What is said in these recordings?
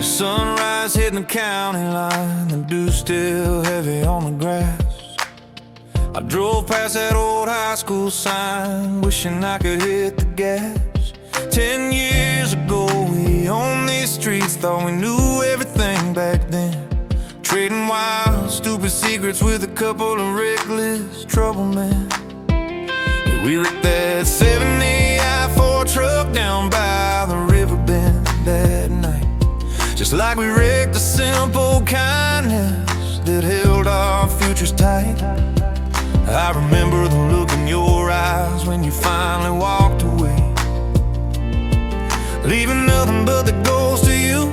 Sunrise hitting the county line, the dew still heavy on the grass. I drove past that old high school sign, wishing I could hit the gas. 10 years ago we owned these streets, thought we knew everything back then. Trading wild, stupid secrets with a couple of reckless trouble men. We wrecked that 70 I-4 truck down by the river bend that night, just like we wrecked the simple kindness that held our futures tight. I remember the look in your eyes when you finally walked away, leaving nothing but the ghost of you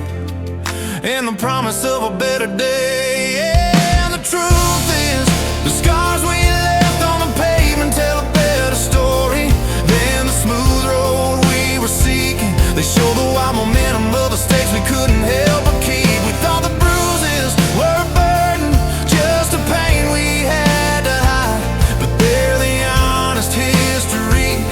and the promise of a better day. Yeah, the truth is, the scars we left on the pavement tell a better story than the smooth road we were seeking. They show the wild momentum of the stakes we couldn't help but keep. We thought the bruises were a burden, just a pain we had to hide, but they're the honest history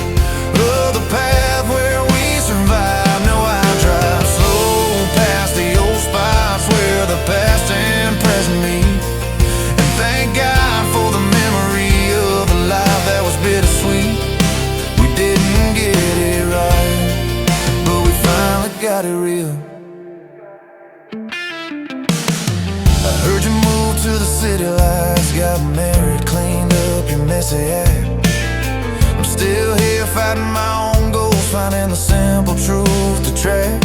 of the path where we survived. Now I drive slow past the old spots where the past and present meet, and thank God for the memory of the life that was bittersweet. We didn't get it right, but we finally got it real. I heard you moved to the city lights, got married, cleaned up your messy act. I'm still here fighting my own goals, finding the simple truth to track.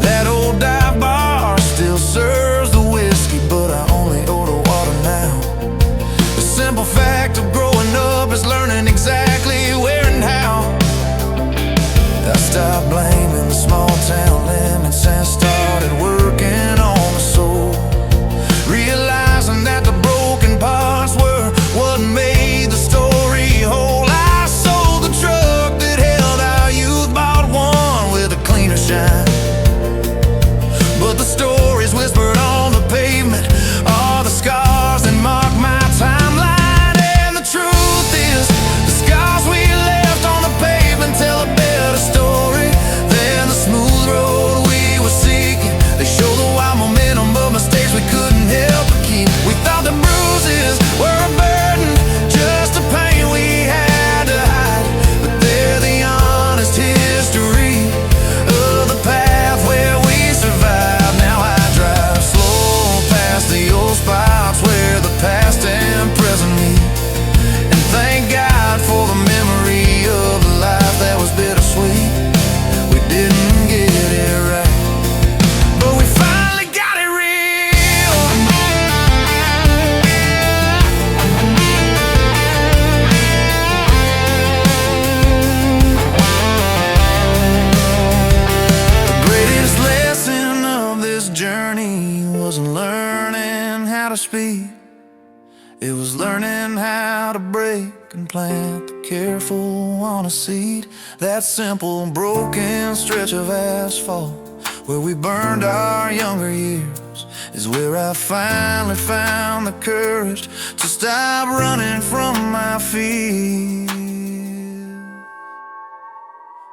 That old dive bar still serves the whiskey, but I only order water now. The simple fact of growing up is learning exactly where and how. I stopped blaming the small town limits and started working on the soul, realizing that the broken parts were what made the story whole. I sold the truck that held our youth, bought one with a cleaner shine, but the stories whispered on the pavement are the scars that mark my timeline. And the truth is, the scars we left on the pavement tell a better story than the smooth road we were seeking. They show the wild momentum of mistakes we couldn't help but keep. We thought the bruises were a burden, just a pain we had to hide, but they're the honest history of the path where we survived. Now I drive slow past the old spots where the past and present meet, and thank God for the memory of the life that was bittersweet. We didn't get it right, but we finally got it real. The greatest lesson of this journey wasn't learning how to speak, it was learning how to break and plant the careful on a seed. That simple broken stretch of asphalt where we burned our younger years is where I finally found the courage to stop running from my fear.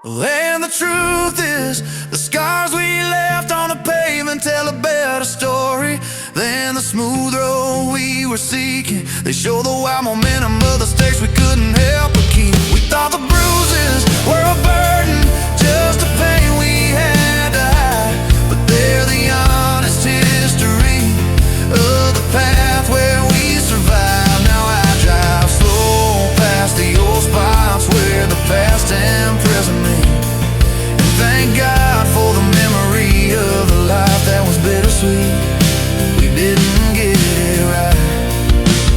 And the truth is, the scars we left on the pavement tell a better story than the smooth road we were seeking. They show the wild momentum of the stakes we couldn't help but keep. We thought the bruises were a burden, just a pain we had to hide, but they're the honest history of the path where we survived. Now I drive slow past the old spots where the past and present meet, and thank God for the memory of the life that was bittersweet. We didn't get it right,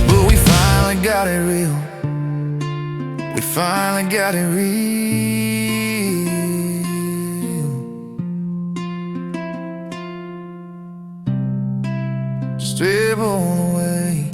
but we finally got it real. We finally got it real. Strip on away.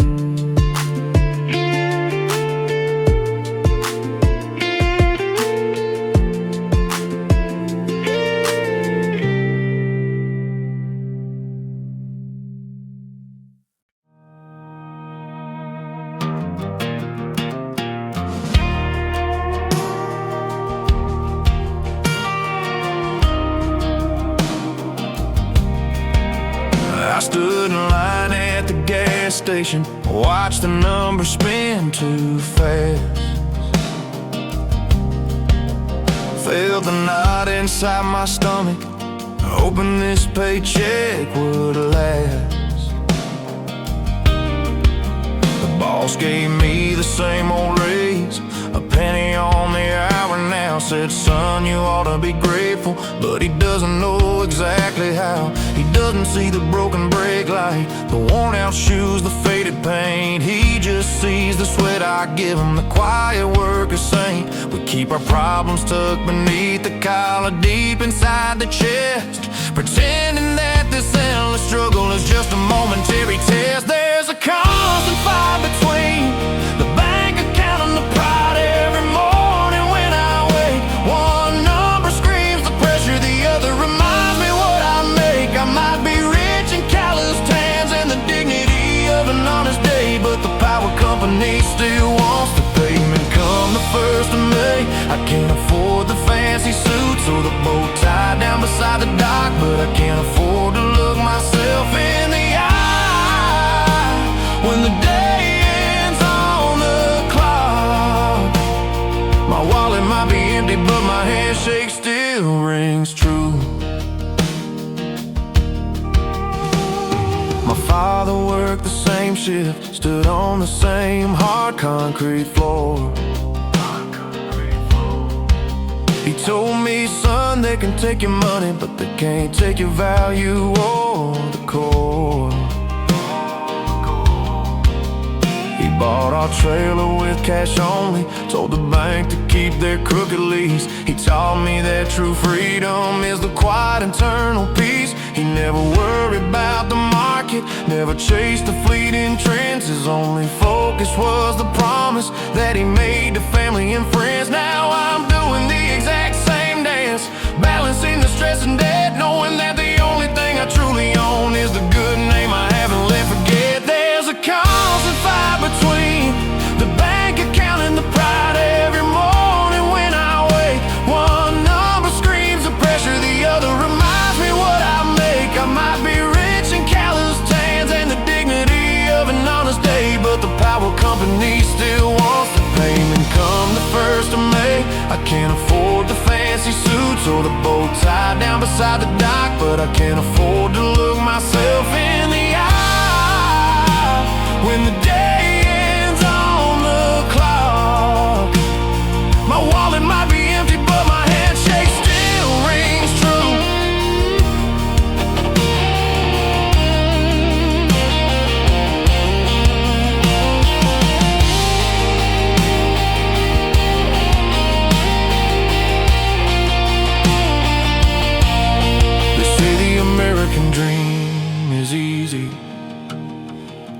I stood in line at the gas station, watched the numbers spin too fast. Felt the knot inside my stomach, hoping this paycheck would last. The boss gave me the same old raise, a penny on the hour now. Said, son, you ought to be grateful, but he doesn't know exactly how. He doesn't see the broken brake light, the worn out shoes, the faded paint. He just sees the sweat I give him, the quiet worker saint. We keep our problems tucked beneath the collar, deep inside the chest, pretending that this endless struggle is just a momentary test. There's a constant fight between the bank account and the pride. Every morning when I wake, one number screams the pressure, the other reminds me what I make. I might be rich and calloused hands and the dignity of an honest day, but the power company still wants the payment come the 1st of May. I can't afford the fancy suits or the bow tie down beside the dock, but I can't afford to look myself in the eye when the day ends on the clock. My wallet might be empty, but my handshake still rings true. My father worked the same shift, stood on the same hard concrete floor. He told me, son, they can take your money, but they can't take your value or the core. He bought our trailer with cash only, told the bank to keep their crooked lease. He taught me that true freedom is the quiet internal peace. He never worried about the market, never chased the fleeting trends. His only focus was the promise that he made to family and friends. Now I'm doing the exact same dance, balancing the stress and debt, knowing that the only thing I truly own is the good name I haven't let forget. There's a constant fight between the bank account and the pride. Every morning when I wake, one number screams the pressure, the other reminds me what I make. I might be rich and calloused hands and the dignity of an honest day, but the power company still wants the payment come the 1st of May. I can't afford the fancy suits or the bow tie down beside the dock, but I can't afford to look myself in the eye when the day ends on the clock. My wallet might be empty, but my handshake still rings true. They say the American dream is easy,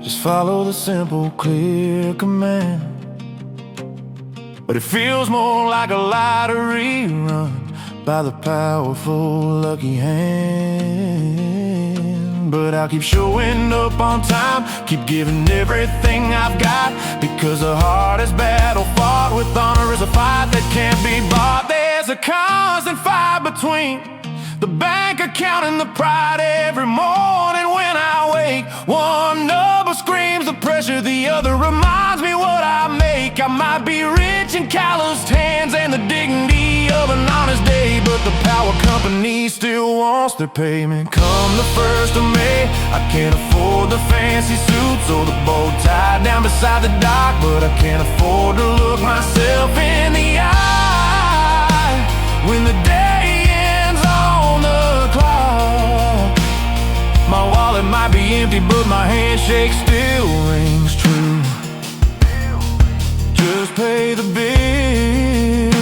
just follow the simple, clear command. But it feels more like a lottery run by the powerful, lucky hand. But I'll keep showing up on time, keep giving everything I've got, because the hardest battle fought with honor is a fight that can't be bought. There's a constant fight between the bank account and the pride. Every morning when I wake, one number screams the pressure, the other reminds me what I make. I might be rich and calloused hands and the dignity of an honest day, but the power company still wants their payment come the 1st of May. I can't afford the fancy suits or the bow tie down beside the dock, but I can't afford to look myself in the eye when the day ends on the clock. My wallet might be empty, but my handshake still rings true. Just pay the bills,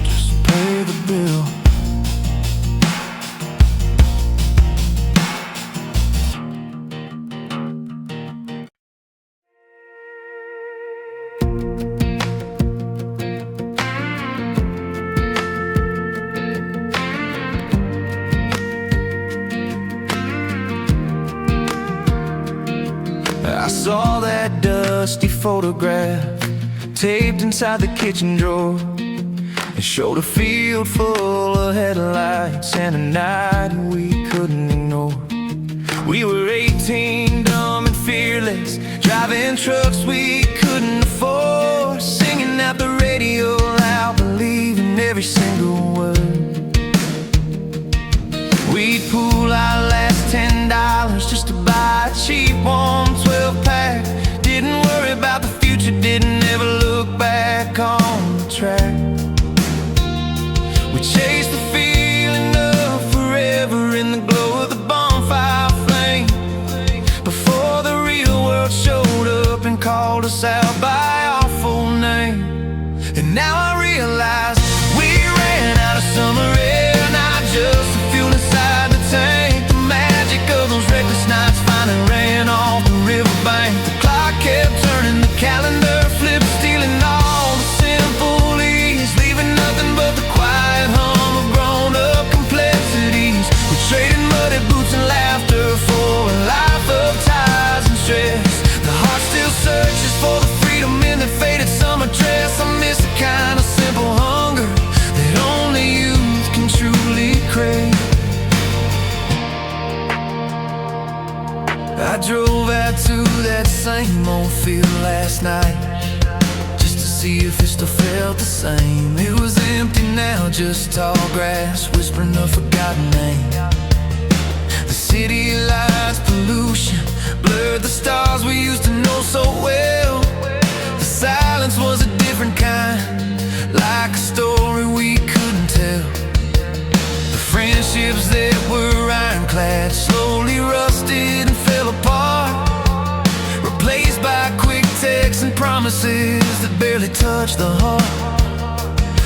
just pay the bill. I saw that dusty photograph taped inside the kitchen drawer. It showed a field full of headlights and a night we couldn't ignore. We were 18, dumb and fearless, driving trucks we couldn't afford, singing out the radio loud, believing every single word. We'd pool our last $10 just to buy a cheap 112 pack. Didn't worry about the future, didn't ever look back on the track. We chased the feeling of forever in the glow of the bonfire flame, before the real world showed up and called us out by our full name. And now I realize we ran out of summer air, not just the fuel inside the tank. The magic of those reckless nights finally ran off the riverbank. The clock kept turning, the calendar flipped, stealing all the simple ease, leaving nothing but the quiet hum of grown-up complexities. We traded muddy boots and laughter for a life of ties and stress. The heart still searches for the freedom in the faded summer dress. I miss the kind of simple hunger that only youth can truly crave. I drove out to that same old field last night, just to see if it still felt the same. It was empty now, just tall grass whispering a forgotten name. The city lights, pollution, blurred the stars we used to know so well. The silence was a different kind, like a story we couldn't tell. The friendships that were ironclad slowly rusted and fell apart, replaced by quick texts and promises that barely touch the heart.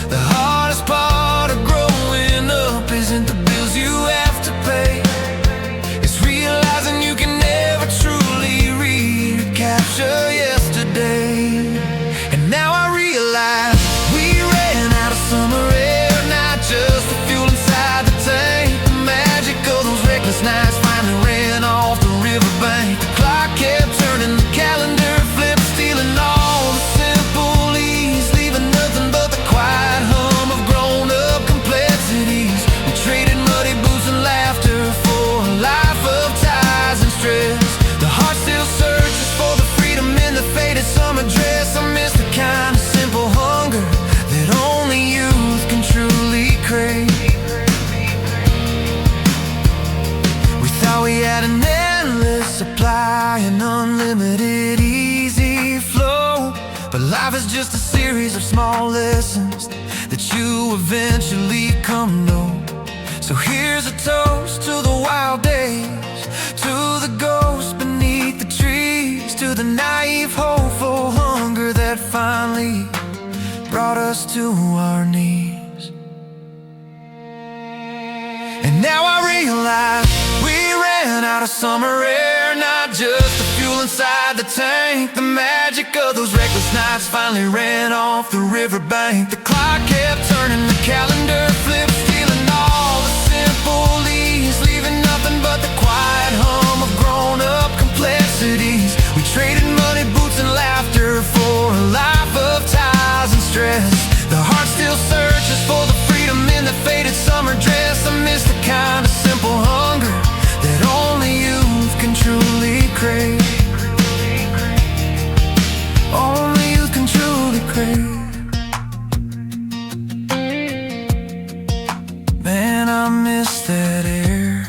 The hardest part of growing up isn't the bills you have to pay, it's realizing you can never truly recapture yesterday. And now I realize we ran out of summer air, not just the fuel inside the tank. The magic of those reckless nights finally ran off the riverbank. The clock kept turning, the calendar flipped, stealing all the simple ease, leaving nothing but the quiet hum of grown-up complexities. We traded muddy boots and laughter for a life of ties and stress. The heart still searches for the freedom in the faded summer dress. I miss the kind of simple hunger that only youth can truly crave. We thought we had an endless supply, an unlimited easy flow, but life is just a series of small lessons that you eventually come know. So here's a toast to the wild days, to the ghosts beneath the trees, to the naive, hopeful hunger that finally brought us to our knees. And now I realize we ran out of summer air, not just the fuel inside the tank. The magic of those reckless nights finally ran off the riverbank. The clock kept turning, the calendar flipped, stealing all the simple ease, leaving nothing but the quiet hum of grown-up complexities. We traded muddy boots and laughter for a life of ties and stress. The heart still searches for the freedom in the faded summer dress. I miss the kind of simple hunger that only youth can truly crave. Only youth can truly crave. Man, I miss that air.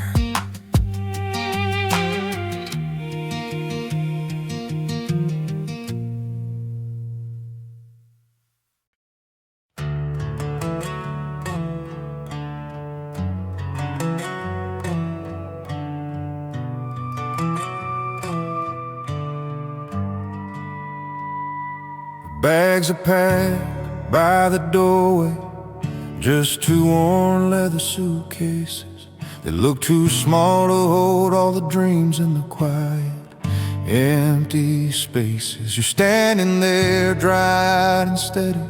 Bags are packed by the doorway, just two worn leather suitcases that look too small to hold all the dreams in the quiet, empty spaces. You're standing there dry and steady,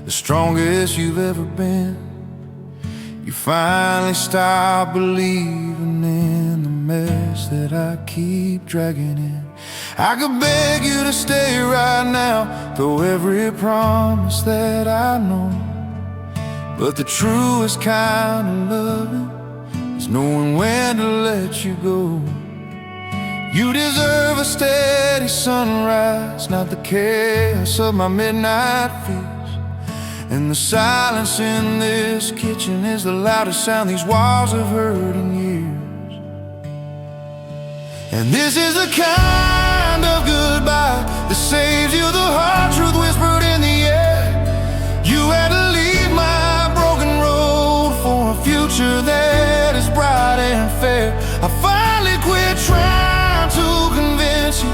the strongest you've ever been. You finally stop believing in the mess that I keep dragging in. I could beg you to stay right now, though every promise that I know But the truest kind of loving is knowing when to let you go. You deserve a steady sunrise, not the chaos of my midnight fears. And the silence in this kitchen is the loudest sound these walls have heard in years. And this is the kind of goodbye that saves you the hard truth whispered in the air. You had to leave my broken road for a future that is bright and fair. I finally quit trying to convince you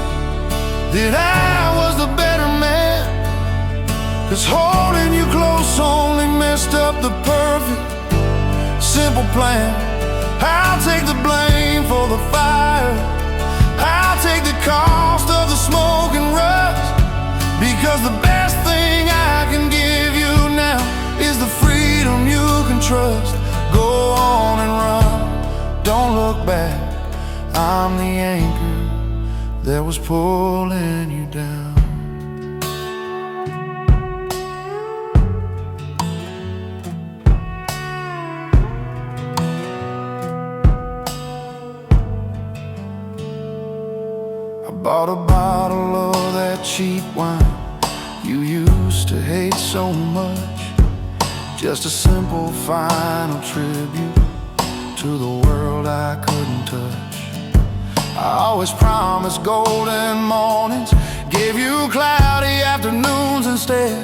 that I was the better man, 'cause holding you close only messed up the perfect, simple plan. I'll take the blame for the fire, I'll take the cost of the smoke and rust, because the best thing I can give you now is the freedom you can trust. Go on and run, don't look back. I'm the anchor that was pulling you down. I bought a bottle of that cheap wine you used to hate so much, just a simple final tribute to the world I couldn't touch. I always promised golden mornings, gave you cloudy afternoons instead,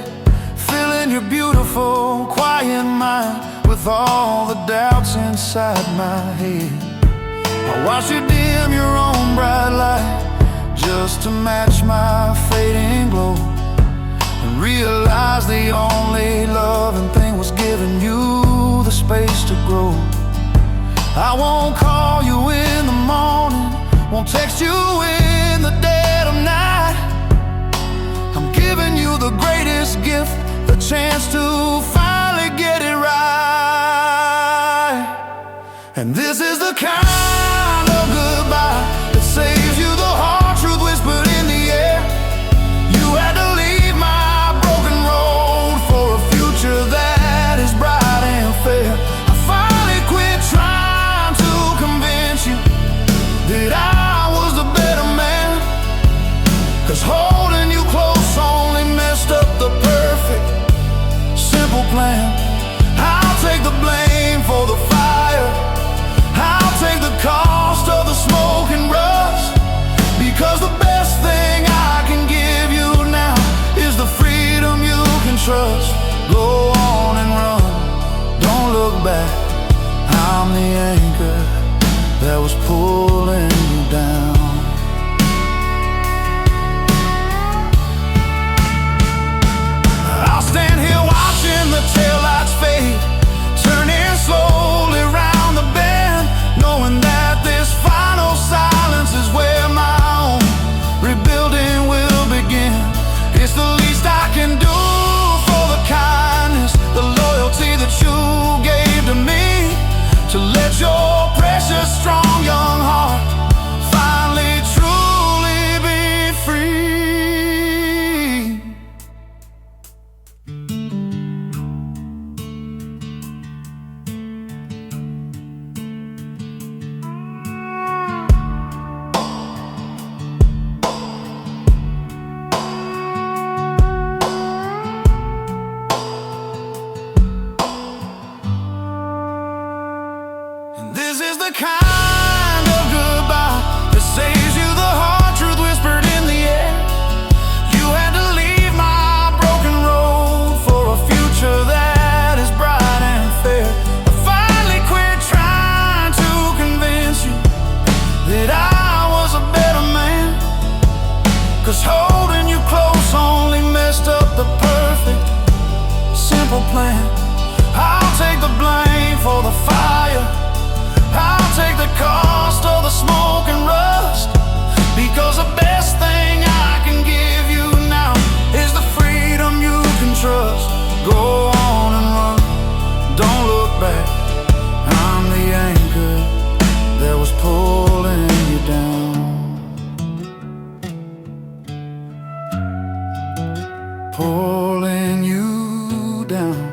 filling your beautiful, quiet mind with all the doubts inside my head. I watched you dim your own bright light just to match my fading glow, and realized the only loving thing was giving you the space to grow. I won't call you in the morning, won't text you in the dead of night. I'm giving you the greatest gift, the chance to finally get it right. And this is the kind of goodbye that saves you the hard truth whispered in the air. You had to leave my broken road for a future that is bright and fair. I finally quit trying to convince you that I was the better man, 'cause holding you close only messed up the perfect, simple plan. I'll take the blame for the fire, I'll take the cost of the smoke and rust, because the best thing I can give you now is the freedom you can trust. Go on and run, don't look back. I'm the anchor that was pulling you down. I'll stand here watching the taillights fade, turning slowly round the bend, knowing that this final silence is where my own rebuilding will begin. It's the least I can do for the kindness, the loyalty that you gave to me, to let your precious, strong, young heart finally, truly be free. This is the kind of goodbye that saves you the hard truth whispered in the air. You had to leave my broken road for a future that is bright and fair. I finally quit trying to convince you that I was a better man, 'cause holding you close only messed up the perfect, simple plan. I'll take the blame for the fire, I'll take the cost of the smoke and rust, because the best thing I can give you now is the freedom you can trust. Go on and run, don't look back. I'm the anchor that was pulling you down. Pulling you down.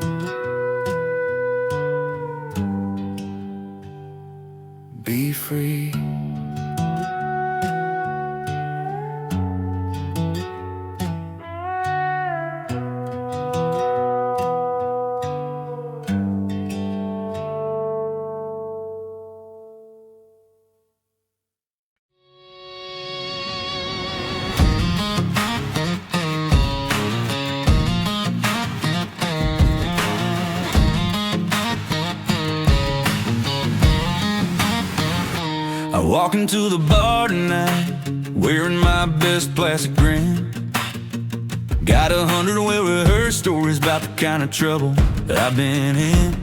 Walking to the bar tonight, wearing my best plastic grin. Got 100 well-rehearsed stories about the kind of trouble that I've been in.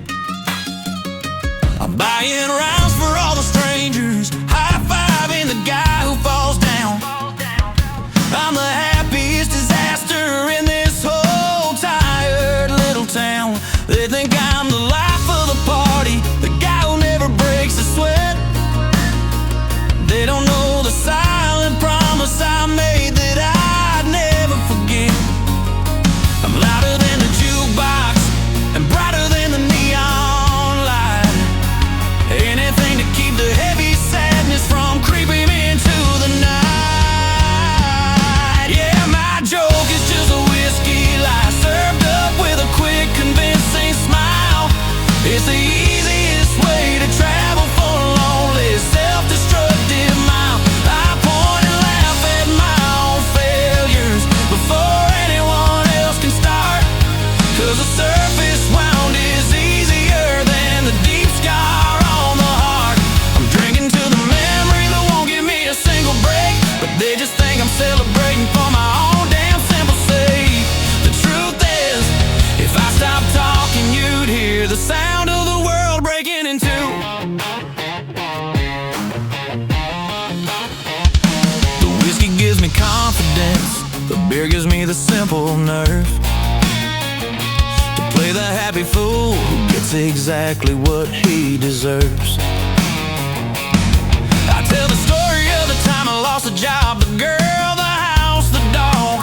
I'm buying rounds for all the strangers, high-fiving the guy who falls down. I'm the happiest disaster in this whole tired little town. They think I'm the life of the party, the guy who never breaks a sweat. They don't know the silent promise I made that I'd never forget. I'm louder than the jukebox and brighter than the neon light. Anything to keep the heavy sadness from creeping into the night. Yeah, my joke is just a whiskey lie served up with a quick, convincing smile. It's the easiest way to travel for a lonely, self-destructive mile. I point and laugh at my own failures before anyone else can start. 'Cause the surface wound is easier than the deep scar on the heart. I'm drinking to the memory that won't give me a single break, but they just think I'm celebrating for my own damn simple sake. The truth is, if I stopped talking, you'd hear the sound of the world breaking in two. The whiskey gives me confidence, the beer gives me the simple nerve to play the happy fool who gets exactly what he deserves. I tell the story of the time I lost a job, the girl, the house, the dog,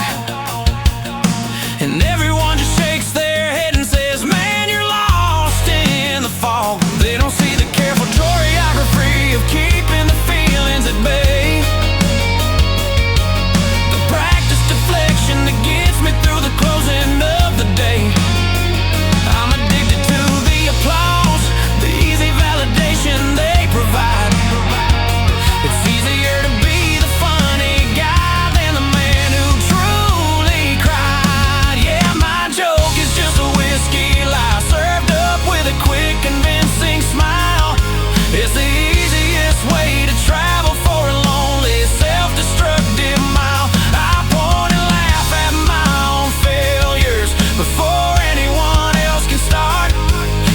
and everyone just shakes their head and says, man, you're lost in the fog. They don't see the careful choreography of keeping the feelings at bay, the practice deflection that gets me through the closing of the day. I'm addicted to the applause, the easy validation they provide. It's easier to be the funny guy than the man who truly cried. Yeah, my joke is just a whiskey lie served up with a quick, convincing smile. It's the easiest way to travel for a lonely, self-destructive mile. I point and laugh at my own failures before anyone else can start.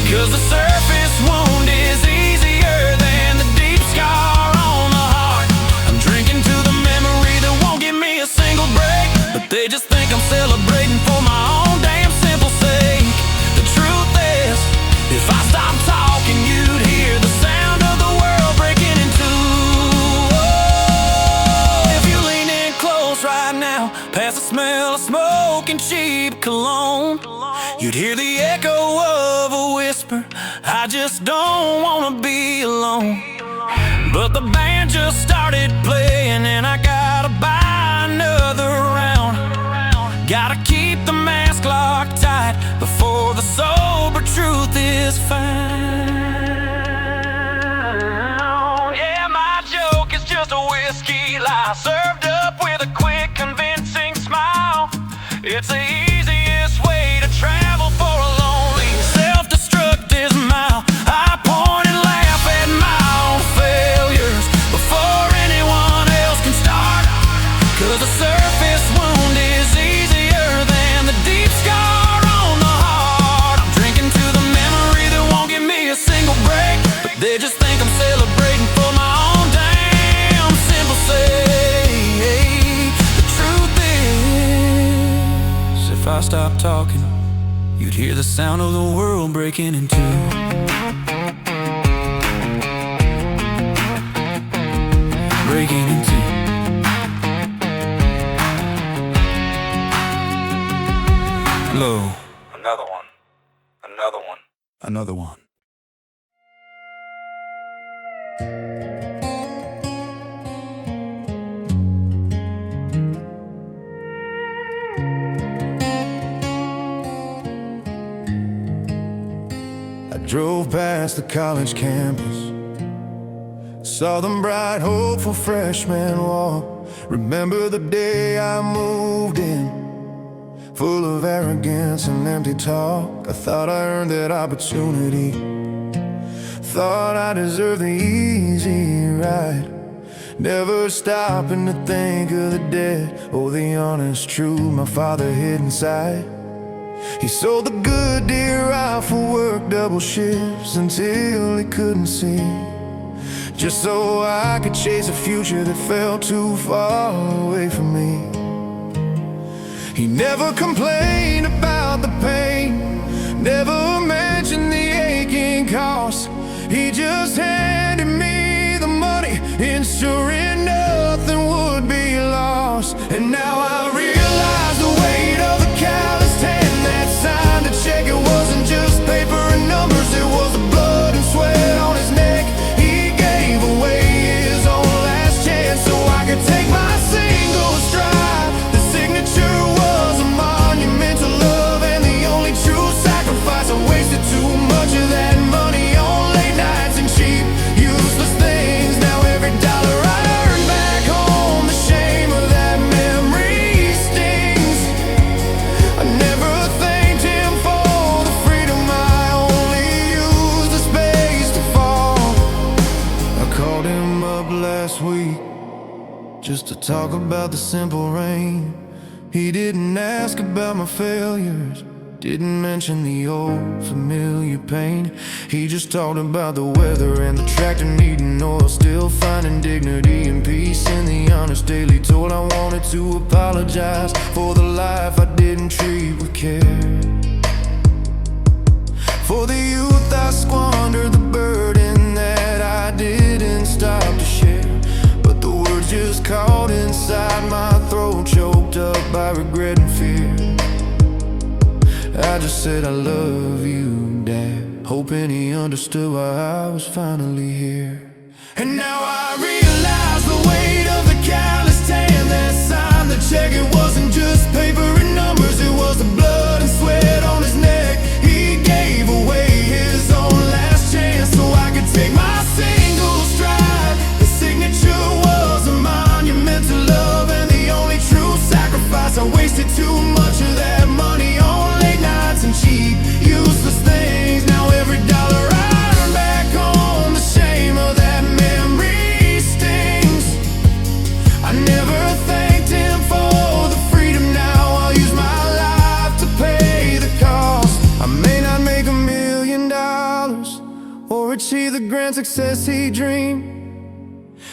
'Cause the surface wound is easier than the deep scar on the heart. I'm drinking to the memory that won't give me a single break, but they just think I'm celebrating for my own damn simple sake. The truth is, if I stopped talking, you'd hear the sound of the world breaking in two. Oh, if you lean in close right now, past the smell of smoke and cheap cologne, you'd hear the echo of a whisper, I just don't wanna be alone. But the band just started playing and I gotta buy another round. Gotta keep the mask locked tight before the sober truth is found. Yeah, my joke is just a whiskey lie served up with a quick, convincing smile. It's the easiest way to travel for a lonely, self-destructive mile. I point and laugh at my own failures before anyone else can start. 'Cause the surface wound is easier than the deep scar on the heart. I'm drinking to the memory that won't give me a single break, but they just think I'm celebrating for my own damn simple sake. The truth is, if I stopped talking, you'd hear the sound of the world breaking in two. Breaking in two. Hello. Another one. Another one. Another one. I drove past the college campus, saw them bright, hopeful freshmen walk. Remember the day I moved in, full of arrogance and empty talk. I thought I earned that opportunity, thought I deserved the easy ride. never stopping to think of the dead or the honest truth my father hid inside. He sold the good deer out for work, double shifts until he couldn't see, just so I could chase a future that felt too far away from me. He never complained about the pain, never mentioned the aching cost. He just handed me the money, ensuring nothing would be lost. And now I realize the weight of the calloused hand that signed the check. It wasn't just paper and numbers, it was the blood and sweat on his neck. He gave away his own last chance so I could take my single stride. The signature was a monument to love and the only true sacrifice. I wasted too much of that money on late nights and cheap, useless things. Now every dollar I earn back home, the shame of that memory stings. I never thanked him for the freedom, I only used the space to fall. I called him up last week just to talk about the simple rain. He didn't ask about my failures, didn't mention the old familiar pain. He just talked about the weather and the tractor needing oil, still finding dignity and peace in the honest daily toil. I wanted to apologize for the life I didn't treat with care, for the youth I squandered, the burden that I didn't stop to share. But the words just caught inside my throat, choked up by regret and fear. I just said I love you, Dad, hoping he understood why I was finally here. And now I realize the weight of the calloused hand that signed the check. It wasn't just paper and numbers, it was the blood and sweat on his neck. He gave away his own last chance so I could take my single stride. The signature was a monument to love and the only true sacrifice. I wasted too much of that money on late nights and cheap, useless things. Now every dollar I earn back home, the shame of that memory stings. I never thanked him for the freedom, now I'll use my life to pay the cost. I may not make $1 million or achieve the grand success he dreamed,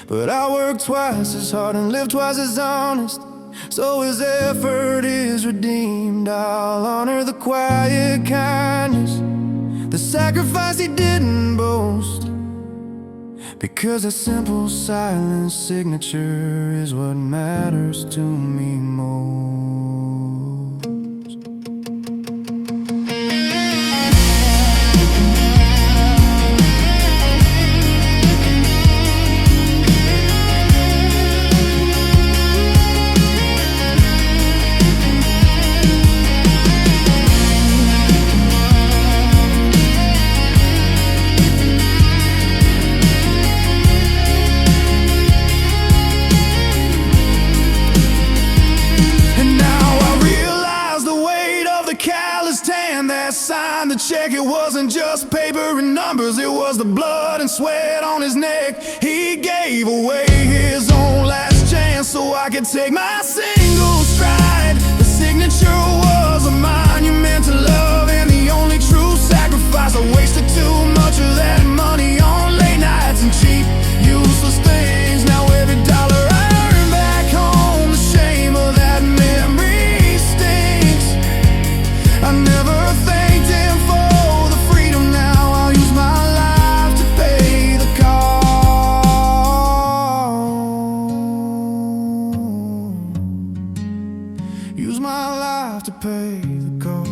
but I work twice as hard and live twice as honest, so his effort is redeemed. I'll honor the quiet kindness, the sacrifice he didn't boast, because a simple silent signature is what matters to me most. That signed the check, it wasn't just paper and numbers, it was the blood and sweat on his neck. He gave away his own last chance so I could take my single stride. The signature was a monument to love and the only true sacrifice. I wasted too much of that money on late nights and cheap, useless things. Now every dollar I earn back home, the shame of that memory stinks. I never thanked him for the freedom, now I'll use my life to pay the cost. Use my life to pay the cost.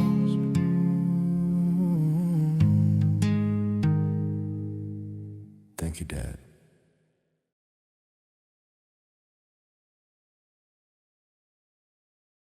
Thank you, Dad.